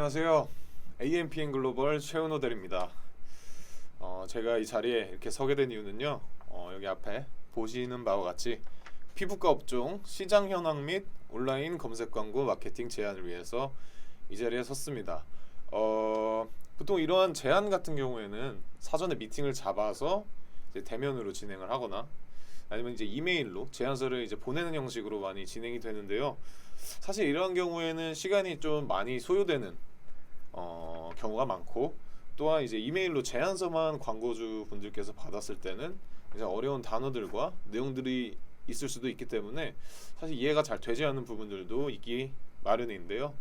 안녕하세요. AMPN 글로벌 최은호 대리입니다. 제가 이 자리에 이렇게 서게 된 이유는요. 여기 앞에 보시는 바와 같이 피부과 업종 시장 현황 및 온라인 검색 광고 마케팅 제안을 위해서 이 자리에 섰습니다. 보통 이러한 제안 같은 경우에는 사전에 미팅을 잡아서 이제 대면으로 진행을 하거나 아니면 이제 이메일로 제안서를 이제 보내는 형식으로 많이 진행이 되는데요. 사실 이러한 경우에는 시간이 좀 많이 소요되는 경우가 많고, 또한 이제 이메일로 제안서만 광고주 분들께서 받았을 때는 이제 어려운 단어들과 내용들이 있을 수도 있기 때문에 사실 이해가 잘 되지 않는 부분들도 있기 마련인데요.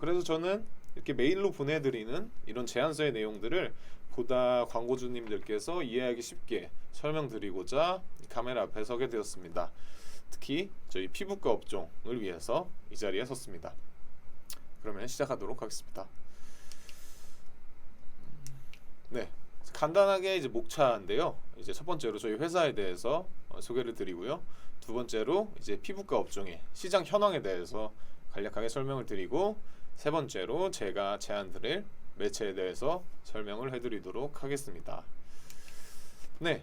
그래서 저는 이렇게 메일로 보내드리는 이런 제안서의 내용들을 보다 광고주님들께서 이해하기 쉽게 설명드리고자 카메라 앞에 서게 되었습니다. 특히 저희 피부과 업종을 위해서 이 자리에 섰습니다. 그러면 시작하도록 하겠습니다. 네, 간단하게 이제 목차인데요. 이제 첫 번째로 저희 회사에 대해서 소개를 드리고요. 두 번째로 이제 피부과 업종의 시장 현황에 대해서 간략하게 설명을 드리고, 세 번째로 제가 제안드릴 매체에 대해서 설명을 해드리도록 하겠습니다. 네,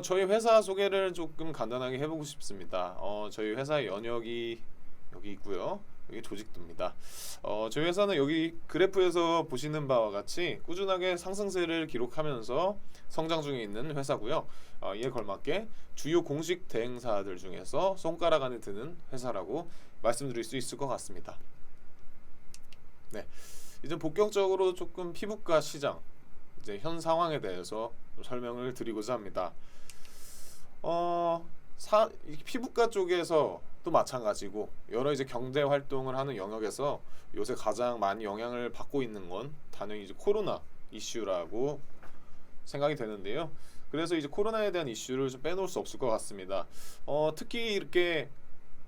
저희 회사 소개를 조금 간단하게 해보고 싶습니다. 저희 회사의 연역이 여기 있고요. 여기 조직도입니다. 저희 회사는 여기 그래프에서 보시는 바와 같이 꾸준하게 상승세를 기록하면서 성장 중에 있는 회사고요. 이에 걸맞게 주요 공식 대행사들 중에서 손가락 안에 드는 회사라고 말씀드릴 수 있을 것 같습니다. 네, 이제 본격적으로 조금 피부과 시장 이제 현 상황에 대해서 설명을 드리고자 합니다. 피부과 쪽에서 또 마찬가지고 여러 이제 경제 활동을 하는 영역에서 요새 가장 많이 영향을 받고 있는 건 당연히 이제 코로나 이슈라고 생각이 되는데요. 그래서 이제 코로나에 대한 이슈를 좀 빼놓을 수 없을 것 같습니다. 특히 이렇게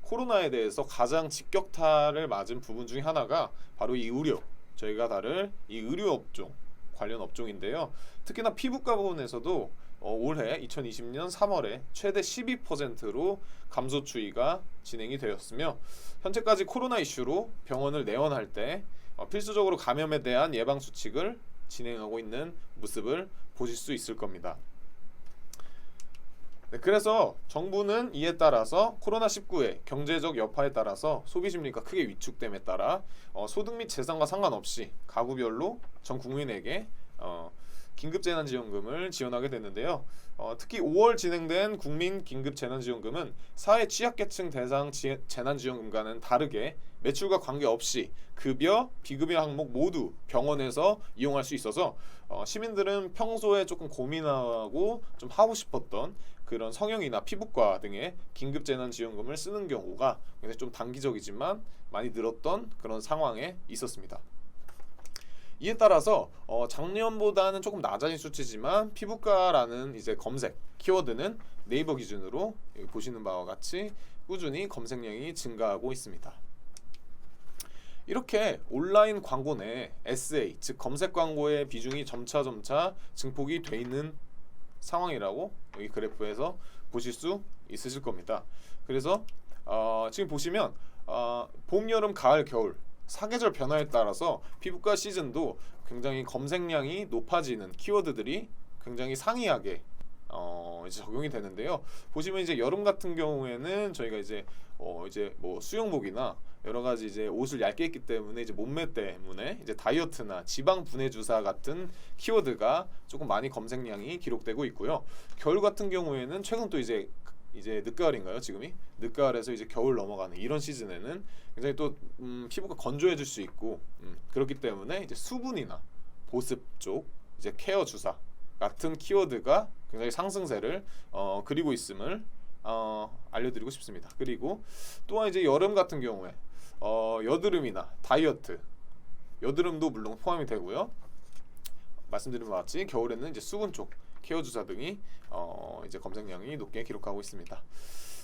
코로나에 대해서 가장 직격탄을 맞은 부분 중에 하나가 바로 이 의료, 저희가 다룰 이 의료 업종 관련 업종인데요. 특히나 피부과 부분에서도 올해 2020년 3월에 최대 12%로 감소 추이가 진행이 되었으며, 현재까지 코로나 이슈로 병원을 내원할 때 필수적으로 감염에 대한 예방 수칙을 진행하고 있는 모습을 보실 수 있을 겁니다. 네, 그래서 정부는 이에 따라서 코로나19의 경제적 여파에 따라서 소비 심리가 크게 위축됨에 따라 소득 및 재산과 상관없이 가구별로 전 국민에게 긴급재난지원금을 지원하게 됐는데요. 특히 5월 진행된 국민 긴급재난지원금은 사회 취약계층 대상 재난지원금과는 다르게 매출과 관계없이 급여, 비급여 항목 모두 병원에서 이용할 수 있어서 시민들은 평소에 조금 고민하고 좀 하고 싶었던 그런 성형이나 피부과 등의 긴급재난지원금을 쓰는 경우가 굉장히 좀 단기적이지만 많이 늘었던 그런 상황에 있었습니다. 이에 따라서 작년보다는 조금 낮아진 수치지만 피부과라는 이제 검색 키워드는 네이버 기준으로 여기 보시는 바와 같이 꾸준히 검색량이 증가하고 있습니다. 이렇게 온라인 광고 내 SA 즉 검색 광고의 비중이 점차 증폭이 돼 있는 상황이라고 여기 그래프에서 보실 수 있으실 겁니다. 그래서 지금 보시면 봄, 여름, 가을, 겨울 사계절 변화에 따라서 피부과 시즌도 굉장히 검색량이 높아지는 키워드들이 굉장히 상이하게 이제 적용이 되는데요. 보시면 이제 여름 같은 경우에는 저희가 이제 뭐 수영복이나 여러 가지 이제 옷을 얇게 입기 때문에 이제 몸매 때문에 이제 다이어트나 지방 분해 주사 같은 키워드가 조금 많이 검색량이 기록되고 있고요. 겨울 같은 경우에는 최근 또 이제 늦가을인가요? 지금이 늦가을에서 이제 겨울 넘어가는 이런 시즌에는 굉장히 또 피부가 건조해질 수 있고 그렇기 때문에 이제 수분이나 보습 쪽 이제 케어 주사 같은 키워드가 굉장히 상승세를 그리고 있음을 알려드리고 싶습니다. 그리고 또한 이제 여름 같은 경우에 여드름이나 다이어트, 여드름도 물론 포함이 되고요. 말씀드린 바와 같이 겨울에는 이제 수분 쪽 케어 주사 등이 이제 검색량이 높게 기록하고 있습니다.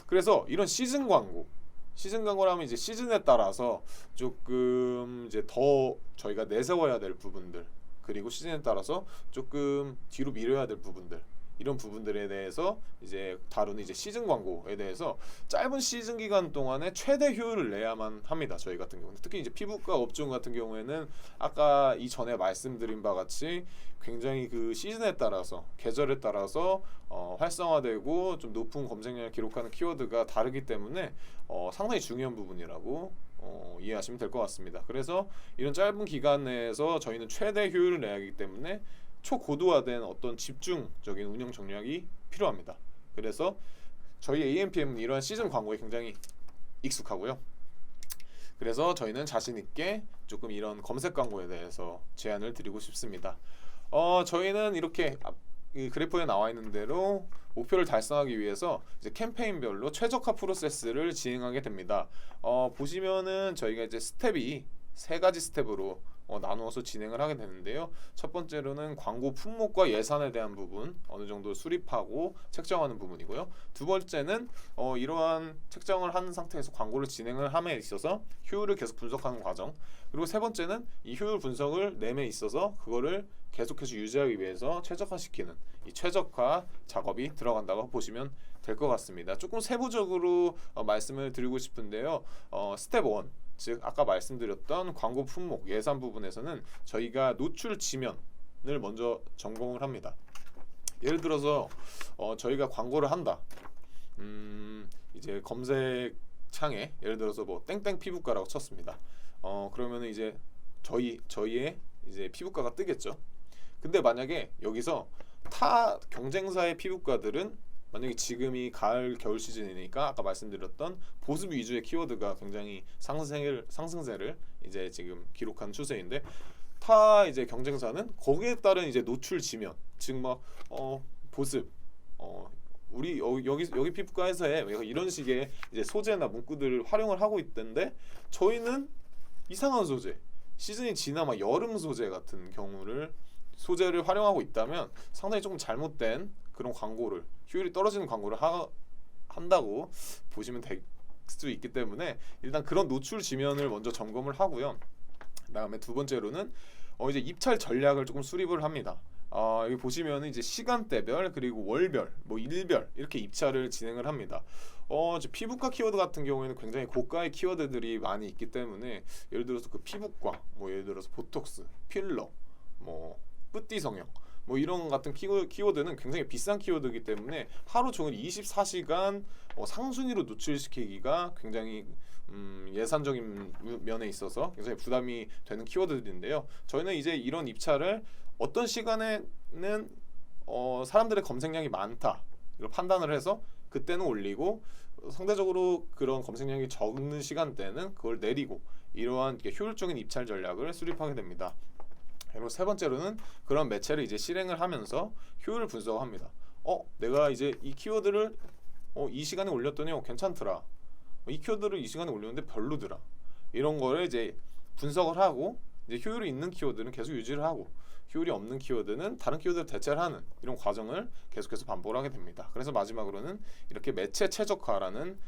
그래서 이런 시즌 광고라면 이제 시즌에 따라서 조금 이제 더 저희가 내세워야 될 부분들, 그리고 시즌에 따라서 조금 뒤로 미뤄야 될 부분들, 이런 부분들에 대해서 이제 다루는 이제 시즌 광고에 대해서 짧은 시즌 기간 동안에 최대 효율을 내야만 합니다. 저희 같은 경우는 특히 이제 피부과 업종 같은 경우에는 아까 이전에 말씀드린 바 같이 굉장히 그 시즌에 따라서 계절에 따라서 활성화되고 좀 높은 검색량을 기록하는 키워드가 다르기 때문에 상당히 중요한 부분이라고 이해하시면 될 것 같습니다. 그래서 이런 짧은 기간 내에서 저희는 최대 효율을 내야 하기 때문에 초고도화된 어떤 집중적인 운영 전략이 필요합니다. 그래서 저희 AMPM은 이러한 시즌 광고에 굉장히 익숙하고요. 그래서 저희는 자신 있게 조금 이런 검색 광고에 대해서 제안을 드리고 싶습니다. 저희는 이렇게 이 그래프에 나와 있는 대로 목표를 달성하기 위해서 이제 캠페인별로 최적화 프로세스를 진행하게 됩니다. 보시면은 저희가 이제 스텝이 세 가지 스텝으로 나누어서 진행을 하게 되는데요. 첫 번째로는 광고 품목과 예산에 대한 부분 어느 정도 수립하고 책정하는 부분이고요. 두 번째는 이러한 책정을 한 상태에서 광고를 진행을 함에 있어서 효율을 계속 분석하는 과정. 그리고 세 번째는 이 효율 분석을 내에 있어서 그거를 계속해서 유지하기 위해서 최적화시키는 이 최적화 작업이 들어간다고 보시면 될 것 같습니다. 조금 세부적으로 말씀을 드리고 싶은데요. 스텝 1, 즉 아까 말씀드렸던 광고 품목 예산 부분에서는 저희가 노출 지면을 먼저 점검을 합니다. 예를 들어서 저희가 광고를 한다. 이제 검색 창에 예를 들어서 뭐 땡땡 피부과라고 쳤습니다. 그러면은 이제 저희의 이제 피부과가 뜨겠죠. 근데 만약에 여기서 타 경쟁사의 피부과들은 만약에 지금이 가을 겨울 시즌이니까 아까 말씀드렸던 보습 위주의 키워드가 굉장히 상승세를 이제 지금 기록한 추세인데 타 이제 경쟁사는 거기에 따른 이제 노출 지면 즉 막 보습 우리 여기 피부과에서의 이런 식의 이제 소재나 문구들을 활용을 하고 있던데 저희는 이상한 소재 시즌이 지나 여름 소재 같은 소재를 활용하고 있다면 상당히 조금 잘못된 그런 광고를 효율이 떨어지는 광고를 한다고 보시면 될 수 있기 때문에 일단 그런 노출 지면을 먼저 점검을 하고요. 그다음에 두 번째로는 이제 입찰 전략을 조금 수립을 합니다. 여기 보시면 이제 시간대별 그리고 월별, 일별 이렇게 입찰을 진행을 합니다. 피부과 키워드 같은 경우에는 굉장히 고가의 키워드들이 많이 있기 때문에 예를 들어서 그 피부과, 예를 들어서 보톡스, 필러, 뿌띠 성형 이런 같은 키워드는 굉장히 비싼 키워드이기 때문에 하루 종일 24시간 상순위로 노출시키기가 굉장히 예산적인 면에 있어서 굉장히 부담이 되는 키워드들인데요. 저희는 이제 이런 입찰을 어떤 시간에는 사람들의 검색량이 많다 이걸 판단을 해서 그때는 올리고 상대적으로 그런 검색량이 적는 시간대는 그걸 내리고 이러한 효율적인 입찰 전략을 수립하게 됩니다. 그리고 세 번째로는 그런 매체를 이제 실행을 하면서 효율을 분석합니다. 내가 이제 이 키워드를 이 시간에 올렸더니 괜찮더라. 이 키워드를 이 시간에 올렸는데 별로더라. 이런 거를 이제 분석을 하고 이제 효율이 있는 키워드는 계속 유지를 하고 효율이 없는 키워드는 다른 키워드를 대체를 하는 이런 과정을 계속해서 반복을 하게 됩니다. 그래서 마지막으로는 이렇게 매체 최적화라는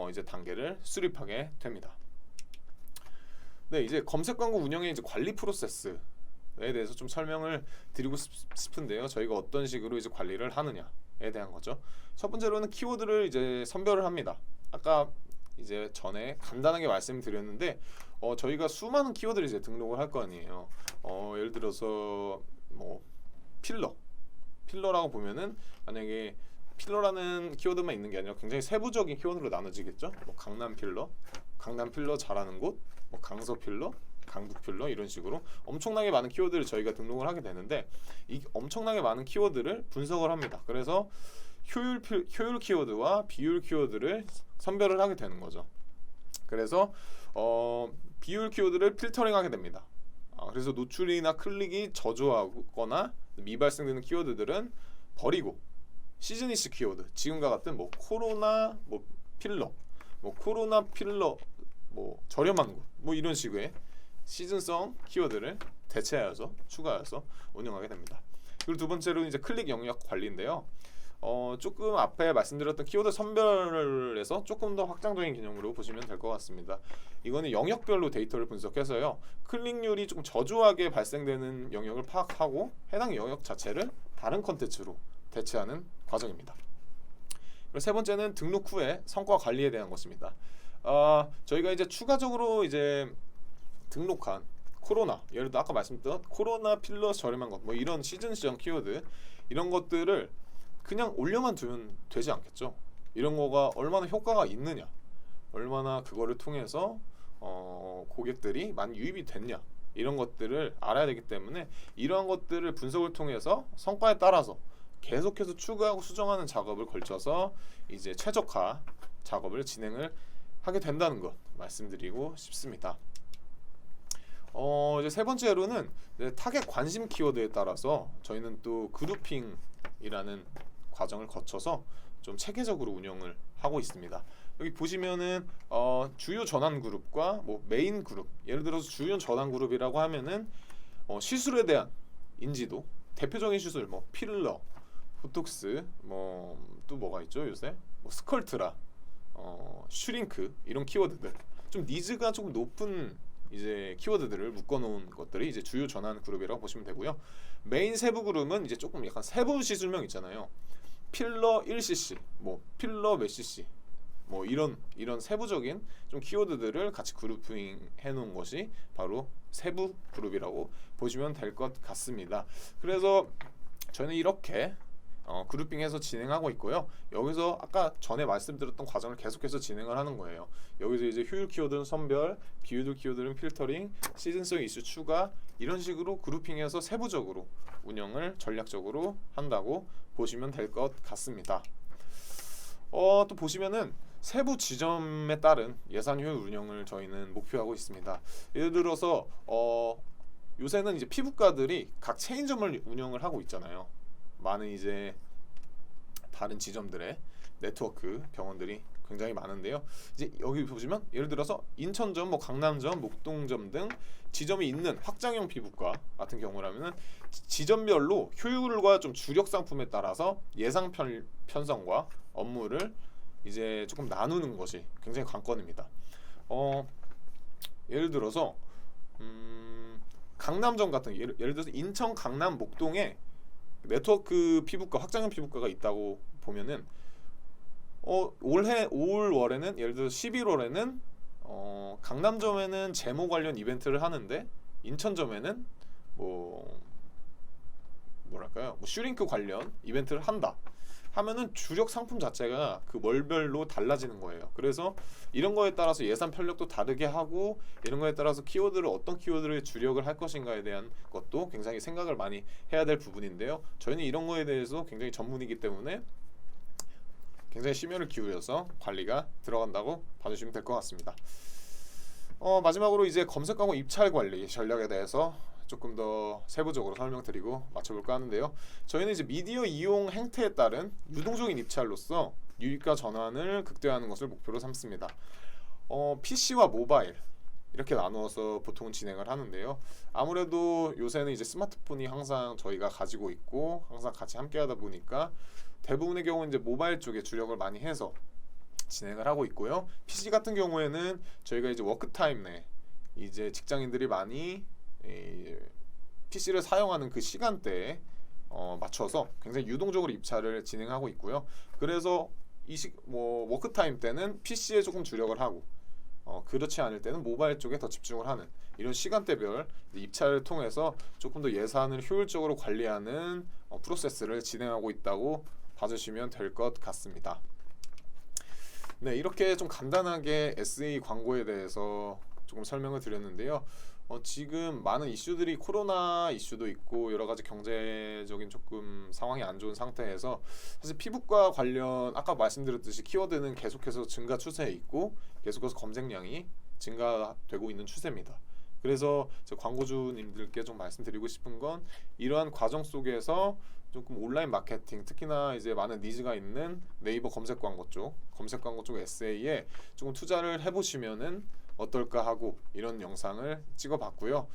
이제 단계를 수립하게 됩니다. 네, 이제 검색 광고 운영의 이제 관리 프로세스에 대해서 좀 설명을 드리고 싶은데요. 저희가 어떤 식으로 이제 관리를 하느냐에 대한 거죠. 첫 번째로는 키워드를 이제 선별을 합니다. 아까 이제 전에 간단하게 말씀드렸는데 저희가 수많은 키워드를 이제 등록을 할 거 아니에요. 예를 들어서 필러라고 보면은 만약에 필러라는 키워드만 있는 게 아니라 굉장히 세부적인 키워드로 나눠지겠죠. 강남 필러 잘하는 곳, 강서 필러, 강북 필러 이런 식으로 엄청나게 많은 키워드를 저희가 등록을 하게 되는데 이 엄청나게 많은 키워드를 분석을 합니다. 그래서 효율 키워드와 비효율 키워드를 선별을 하게 되는 거죠. 그래서 비효율 키워드를 필터링하게 됩니다. 그래서 노출이나 클릭이 저조하거나 미발생되는 키워드들은 버리고 시즈니스 키워드 지금과 같은 코로나 필러 저렴한 곳 이런 식의 시즌성 키워드를 대체하여서 추가해서 운영하게 됩니다. 그리고 두 번째로는 이제 클릭 영역 관리인데요. 조금 앞에 말씀드렸던 키워드 선별을 해서 조금 더 확장적인 개념으로 보시면 될 것 같습니다. 이거는 영역별로 데이터를 분석해서요. 클릭률이 조금 저조하게 발생되는 영역을 파악하고 해당 영역 자체를 다른 컨텐츠로 대체하는 과정입니다. 그리고 세 번째는 등록 후에 성과 관리에 대한 것입니다. 저희가 이제 추가적으로 이제 등록한 코로나, 예를 들어 아까 말씀드렸던 코로나 필러 저렴한 것, 뭐 이런 시즌성 키워드 이런 것들을 그냥 올려만 두면 되지 않겠죠. 이런 거가 얼마나 효과가 있느냐, 얼마나 그거를 통해서 고객들이 많이 유입이 됐냐, 이런 것들을 알아야 되기 때문에 이러한 것들을 분석을 통해서 성과에 따라서 계속해서 추가하고 수정하는 작업을 걸쳐서 이제 최적화 작업을 진행을 하게 된다는 것 말씀드리고 싶습니다. 이제 세 번째로는 타겟 관심 키워드에 따라서 저희는 또 그룹핑이라는 과정을 거쳐서 좀 체계적으로 운영을 하고 있습니다. 여기 보시면은 주요 전환 그룹과 뭐 메인 그룹, 예를 들어서 주요 전환 그룹이라고 하면은 시술에 대한 인지도, 대표적인 시술 뭐 필러, 보톡스, 뭐 또 뭐가 있죠 요새, 뭐 스컬트라, 슈링크, 이런 키워드들, 좀 니즈가 조금 높은 이제 키워드들을 묶어놓은 것들이 이제 주요 전환 그룹이라고 보시면 되고요. 메인 세부 그룹은 이제 조금 약간 세부 시술명 있잖아요. 필러 1cc, 뭐 필러 몇 cc, 뭐 이런 세부적인 좀 키워드들을 같이 그룹핑 해놓은 것이 바로 세부 그룹이라고 보시면 될 것 같습니다. 그래서 저는 이렇게 그룹핑해서 진행하고 있고요. 여기서 아까 전에 말씀드렸던 과정을 계속해서 진행을 하는 거예요. 여기서 이제 효율 키워드는 선별, 비효율 키워드는 필터링, 시즌성 이슈 추가, 이런 식으로 그룹핑해서 세부적으로 운영을 전략적으로 한다고 보시면 될 것 같습니다. 또 보시면은 세부 지점에 따른 예산 효율 운영을 저희는 목표하고 있습니다. 예를 들어서 요새는 이제 피부과들이 각 체인점을 운영을 하고 있잖아요. 많은 이제 다른 지점들의 네트워크 병원들이 굉장히 많은데요. 이제 여기 보시면 예를 들어서 인천점, 뭐 강남점, 목동점 등 지점이 있는 확장형 피부과 같은 경우라면은 지점별로 효율과 좀 주력 상품에 따라서 예상 편성과 업무를 이제 조금 나누는 것이 굉장히 관건입니다. 예를 들어서 강남점 같은 예를 들어서 인천, 강남, 목동에 네트워크 피부과, 확장형 피부과가 있다고 보면은 올해 5월에는 예를 들어서 11월에는 강남점에는 제모 관련 이벤트를 하는데 인천점에는 뭐랄까요, 뭐 슈링크 관련 이벤트를 한다 하면은 주력 상품 자체가 그 월별로 달라지는 거예요. 그래서 이런 거에 따라서 예산 편력도 다르게 하고, 이런 거에 따라서 키워드를 어떤 키워드를 주력을 할 것인가에 대한 것도 굉장히 생각을 많이 해야 될 부분인데요. 저희는 이런 거에 대해서 굉장히 전문이기 때문에 굉장히 심혈을 기울여서 관리가 들어간다고 봐주시면 될 것 같습니다. 마지막으로 이제 검색 광고 입찰 관리 전략에 대해서 조금 더 세부적으로 설명드리고 마쳐볼까 하는데요. 저희는 이제 미디어 이용 행태에 따른 유동적인 입찰로서 유입과 전환을 극대화하는 것을 목표로 삼습니다. PC와 모바일 이렇게 나누어서 보통은 진행을 하는데요. 아무래도 요새는 이제 스마트폰이 항상 저희가 가지고 있고 항상 같이 함께하다 보니까 대부분의 경우는 이제 모바일 쪽에 주력을 많이 해서 진행을 하고 있고요. PC 같은 경우에는 저희가 이제 워크타임 내 이제 직장인들이 많이 PC를 사용하는 그 시간대에 맞춰서 굉장히 유동적으로 입찰을 진행하고 있고요. 그래서 워크타임 때는 PC에 조금 주력을 하고 그렇지 않을 때는 모바일 쪽에 더 집중을 하는 이런 시간대별 입찰을 통해서 조금 더 예산을 효율적으로 관리하는 프로세스를 진행하고 있다고 봐주시면 될 것 같습니다. 네, 이렇게 좀 간단하게 SA 광고에 대해서 조금 설명을 드렸는데요. 지금 많은 이슈들이 코로나 이슈도 있고 여러 가지 경제적인 조금 상황이 안 좋은 상태에서 사실 피부과 관련 아까 말씀드렸듯이 키워드는 계속해서 증가 추세에 있고 계속해서 검색량이 증가되고 있는 추세입니다. 그래서 광고주님들께 좀 말씀드리고 싶은 건 이러한 과정 속에서 조금 온라인 마케팅, 특히나 이제 많은 니즈가 있는 네이버 검색 광고 쪽 SA에 조금 투자를 해보시면은 어떨까 하고 이런 영상을 찍어봤고요.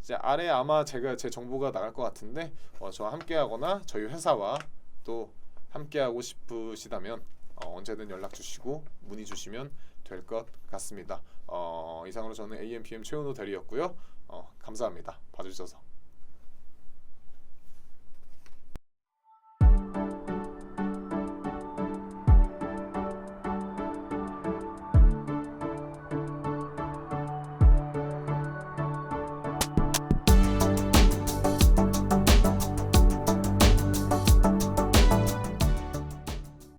이제 아래 아마 제 정보가 나갈 것 같은데 저와 함께하거나 저희 회사와 또 함께하고 싶으시다면 언제든 연락 주시고 문의 주시면 될 것 같습니다. 이상으로 저는 AMPM 최은호 대리였고요. 감사합니다. 봐주셔서.